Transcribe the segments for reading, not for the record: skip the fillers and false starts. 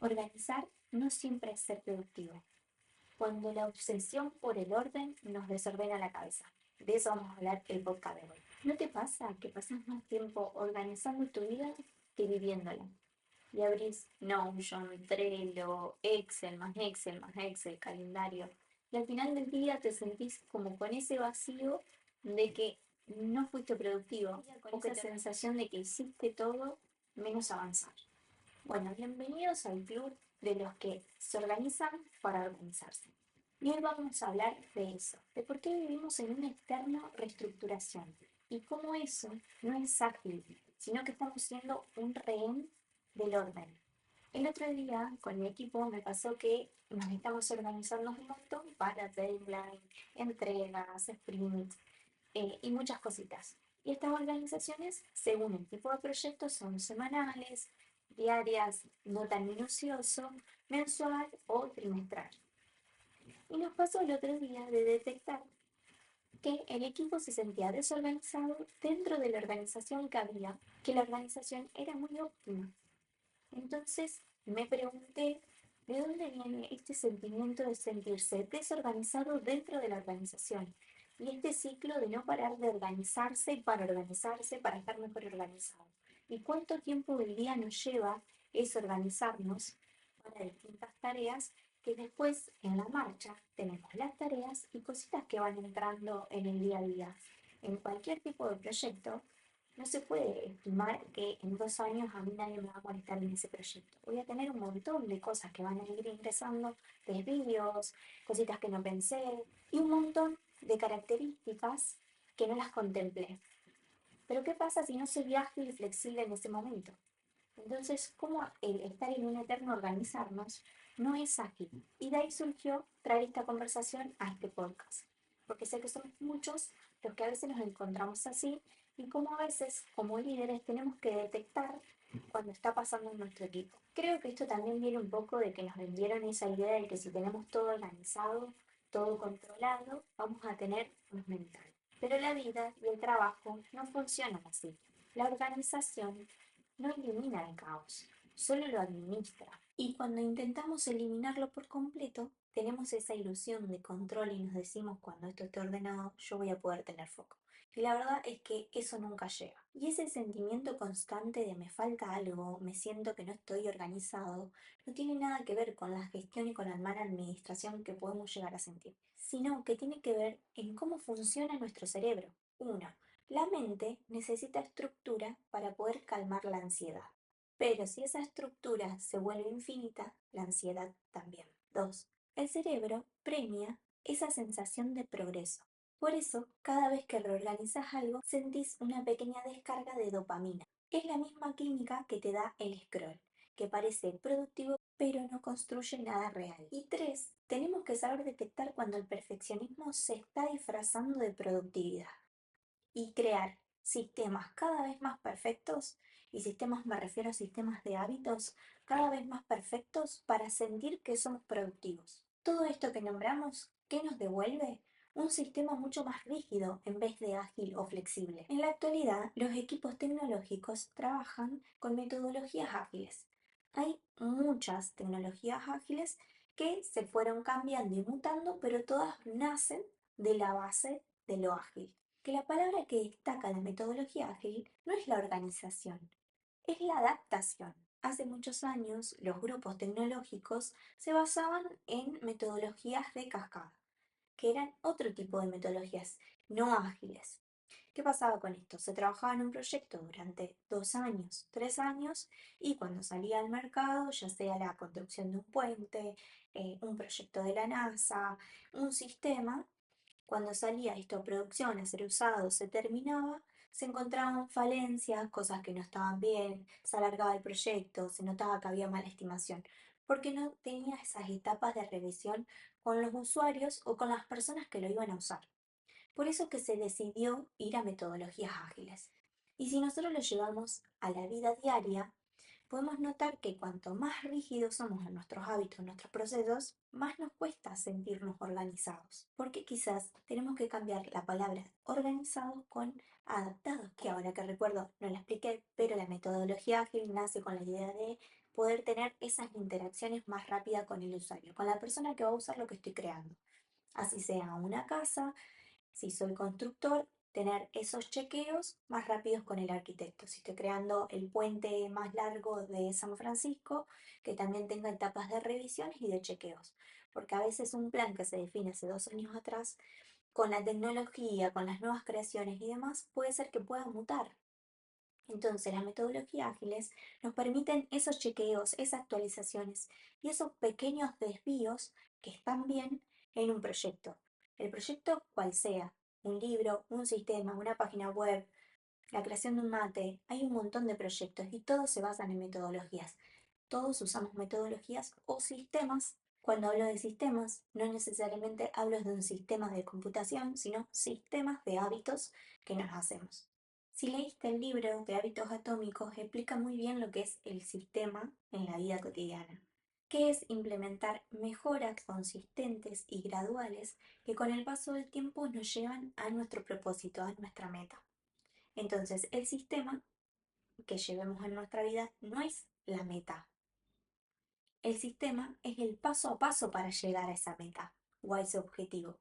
Organizar no siempre es ser productivo. Cuando la obsesión por el orden nos desordena la cabeza. De eso vamos a hablar el podcast de hoy. ¿No te pasa que pasas más tiempo organizando tu vida que viviéndola? Y abrís Notion, Trello, Excel más Excel, calendario. Y al final del día te sentís como con ese vacío de que no fuiste productivo, con esa sensación de que hiciste todo menos avanzar. Bueno, bienvenidos al club de los que se organizan para organizarse. Y hoy vamos a hablar de eso, de por qué vivimos en una eterna reestructuración y cómo eso no es ágil, sino que estamos siendo un rehén del orden. El otro día con mi equipo me pasó que nos estamos organizando un montón para deadline, entregas, sprint y muchas cositas. Y estas organizaciones, según el tipo de proyectos, son semanales, diarias, no tan minucioso, mensual o trimestral. Y nos pasó el otro día de detectar que el equipo se sentía desorganizado dentro de la organización que había, que la organización era muy óptima. Entonces me pregunté, ¿de dónde viene este sentimiento de sentirse desorganizado dentro de la organización? Y este ciclo de no parar de organizarse para estar mejor organizado. ¿Y cuánto tiempo del día nos lleva eso organizarnos para distintas tareas que después en la marcha tenemos las tareas y cositas que van entrando en el día a día? En cualquier tipo de proyecto no se puede estimar que en 2 años a mí nadie me va a molestar en ese proyecto. Voy a tener un montón de cosas que van a ir ingresando, desvíos, cositas que no pensé y un montón de características que no las contemplé. Pero ¿qué pasa si no soy ágil y flexible en ese momento? Entonces, ¿cómo el estar en un eterno organizarnos no es ágil? Y de ahí surgió traer esta conversación a este podcast. Porque sé que somos muchos los que a veces nos encontramos así y como a veces, como líderes, tenemos que detectar cuando está pasando en nuestro equipo. Creo que esto también viene un poco de que nos vendieron esa idea de que si tenemos todo organizado, todo controlado, vamos a tener paz mental. Pero la vida y el trabajo no funcionan así. La organización no elimina el caos, solo lo administra. Y cuando intentamos eliminarlo por completo, tenemos esa ilusión de control y nos decimos cuando esto esté ordenado, yo voy a poder tener foco. Y la verdad es que eso nunca llega. Y ese sentimiento constante de me falta algo, me siento que no estoy organizado, no tiene nada que ver con la gestión y con la mala administración que podemos llegar a sentir, sino que tiene que ver en cómo funciona nuestro cerebro. Uno, la mente necesita estructura para poder calmar la ansiedad. Pero si esa estructura se vuelve infinita, la ansiedad también. 2. El cerebro premia esa sensación de progreso. Por eso, cada vez que reorganizas algo, sentís una pequeña descarga de dopamina. Es la misma química que te da el scroll, que parece productivo pero no construye nada real. Y 3. Tenemos que saber detectar cuando el perfeccionismo se está disfrazando de productividad y crear sistemas cada vez más perfectos, y sistemas me refiero a sistemas de hábitos cada vez más perfectos para sentir que somos productivos. Todo esto que nombramos, ¿qué nos devuelve? Un sistema mucho más rígido en vez de ágil o flexible. En la actualidad, los equipos tecnológicos trabajan con metodologías ágiles. Hay muchas tecnologías ágiles que se fueron cambiando y mutando, pero todas nacen de la base de lo ágil, que la palabra que destaca la metodología ágil no es la organización, es la adaptación. Hace muchos años, los grupos tecnológicos se basaban en metodologías de cascada, que eran otro tipo de metodologías no ágiles. ¿Qué pasaba con esto? Se trabajaba en un proyecto durante 2 años, 3 años, y cuando salía al mercado, ya sea la construcción de un puente, un proyecto de la NASA, un sistema, cuando salía esto a producción, a ser usado, se terminaba, se encontraban falencias, cosas que no estaban bien, se alargaba el proyecto, se notaba que había mala estimación, porque no tenía esas etapas de revisión con los usuarios o con las personas que lo iban a usar. Por eso que se decidió ir a metodologías ágiles. Y si nosotros lo llevamos a la vida diaria, podemos notar que cuanto más rígidos somos en nuestros hábitos, en nuestros procesos, más nos cuesta sentirnos organizados. Porque quizás tenemos que cambiar la palabra organizados con adaptados, que ahora que recuerdo no la expliqué, pero la metodología ágil nace con la idea de poder tener esas interacciones más rápidas con el usuario, con la persona que va a usar lo que estoy creando. Así sea una casa, si soy constructor, tener esos chequeos más rápidos con el arquitecto. Si estoy creando el puente más largo de San Francisco, que también tenga etapas de revisiones y de chequeos. Porque a veces un plan que se define hace 2 años atrás, con la tecnología, con las nuevas creaciones y demás, puede ser que pueda mutar. Entonces, las metodologías ágiles nos permiten esos chequeos, esas actualizaciones y esos pequeños desvíos que están bien en un proyecto. El proyecto cual sea, un libro, un sistema, una página web, la creación de un mate, hay un montón de proyectos y todos se basan en metodologías. Todos usamos metodologías o sistemas. Cuando hablo de sistemas, no necesariamente hablo de un sistema de computación, sino sistemas de hábitos que nos hacemos. Si leíste el libro de hábitos atómicos, explica muy bien lo que es el sistema en la vida cotidiana, que es implementar mejoras consistentes y graduales que con el paso del tiempo nos llevan a nuestro propósito, a nuestra meta. Entonces, el sistema que llevemos en nuestra vida no es la meta. El sistema es el paso a paso para llegar a esa meta o a ese objetivo.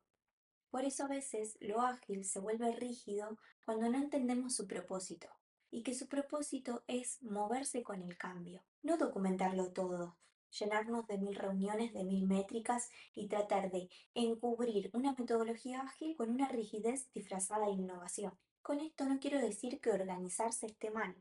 Por eso a veces lo ágil se vuelve rígido cuando no entendemos su propósito, y que su propósito es moverse con el cambio, no documentarlo todo, llenarnos de 1000 reuniones, de 1000 métricas y tratar de encubrir una metodología ágil con una rigidez disfrazada de innovación. Con esto no quiero decir que organizarse esté mal.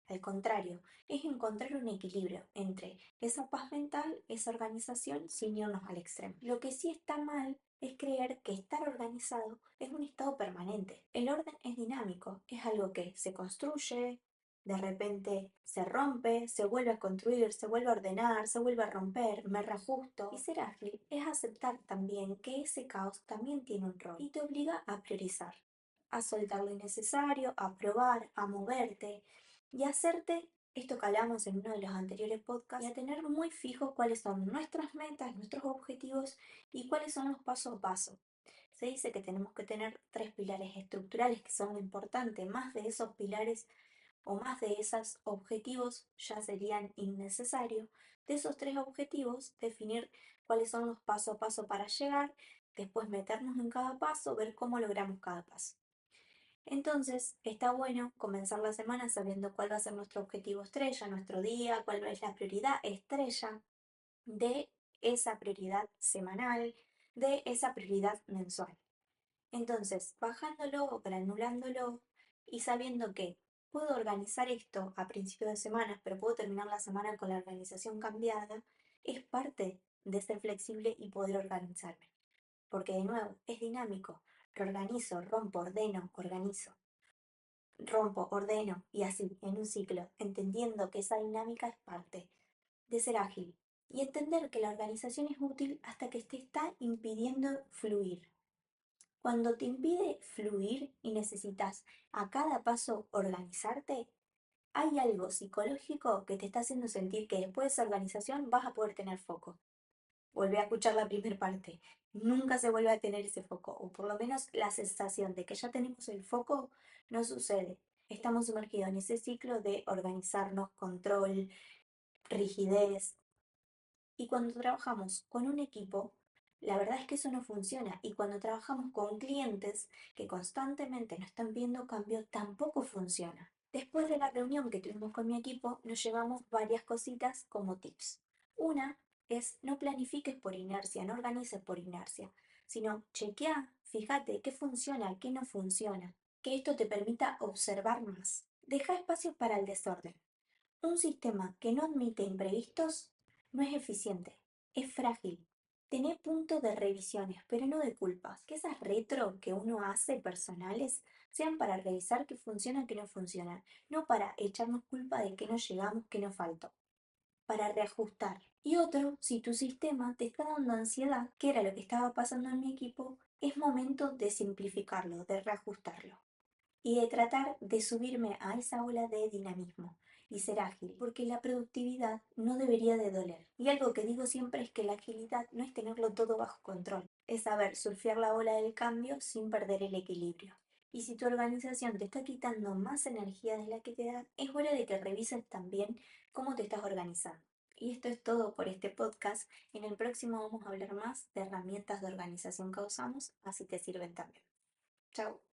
Al contrario, es encontrar un equilibrio entre esa paz mental, esa organización, sin irnos al extremo. Lo que sí está mal es creer que estar organizado es un estado permanente. El orden es dinámico, es algo que se construye, de repente se rompe, se vuelve a construir, se vuelve a ordenar, se vuelve a romper, me reajusto. Y ser ágil es aceptar también que ese caos también tiene un rol y te obliga a priorizar, a soltar lo innecesario, a probar, a moverte y a hacerte esto que hablamos en uno de los anteriores podcasts, y a tener muy fijo cuáles son nuestras metas, nuestros objetivos y cuáles son los paso a paso. Se dice que tenemos que tener 3 pilares estructurales que son lo importante, más de esos pilares o más de esos objetivos ya serían innecesarios. De esos 3 objetivos, definir cuáles son los paso a paso para llegar, después meternos en cada paso, ver cómo logramos cada paso. Entonces, está bueno comenzar la semana sabiendo cuál va a ser nuestro objetivo estrella, nuestro día, cuál es la prioridad estrella de esa prioridad semanal, de esa prioridad mensual. Entonces, bajándolo o granulándolo y sabiendo que puedo organizar esto a principio de semana, pero puedo terminar la semana con la organización cambiada, es parte de ser flexible y poder organizarme. Porque de nuevo, es dinámico. Reorganizo, rompo, ordeno, organizo. Rompo, ordeno y así, en un ciclo, entendiendo que esa dinámica es parte de ser ágil y entender que la organización es útil hasta que te está impidiendo fluir. Cuando te impide fluir y necesitas a cada paso organizarte, hay algo psicológico que te está haciendo sentir que después de esa organización vas a poder tener foco. Volví a escuchar la primera parte. Nunca se vuelve a tener ese foco, o por lo menos la sensación de que ya tenemos el foco no sucede. Estamos sumergidos en ese ciclo de organizarnos, control, rigidez. Y cuando trabajamos con un equipo, la verdad es que eso no funciona. Y cuando trabajamos con clientes que constantemente nos están viendo cambio, tampoco funciona. Después de la reunión que tuvimos con mi equipo, nos llevamos varias cositas como tips. Una es no planifiques por inercia, no organices por inercia, sino chequea, fíjate qué funciona, qué no funciona, que esto te permita observar más. Deja espacio para el desorden. Un sistema que no admite imprevistos no es eficiente, es frágil. Tené punto de revisiones, pero no de culpas. Que esas retro que uno hace personales sean para revisar qué funciona, qué no funciona, no para echarnos culpa de que no llegamos, que nos faltó, para reajustar. Y otro, si tu sistema te está dando ansiedad, que era lo que estaba pasando en mi equipo, es momento de simplificarlo, de reajustarlo y de tratar de subirme a esa ola de dinamismo y ser ágil, porque la productividad no debería de doler. Y algo que digo siempre es que la agilidad no es tenerlo todo bajo control, es saber surfear la ola del cambio sin perder el equilibrio. Y si tu organización te está quitando más energía de la que te da, es hora de que revises también cómo te estás organizando. Y esto es todo por este podcast. En el próximo vamos a hablar más de herramientas de organización que usamos, así te sirven también. Chao.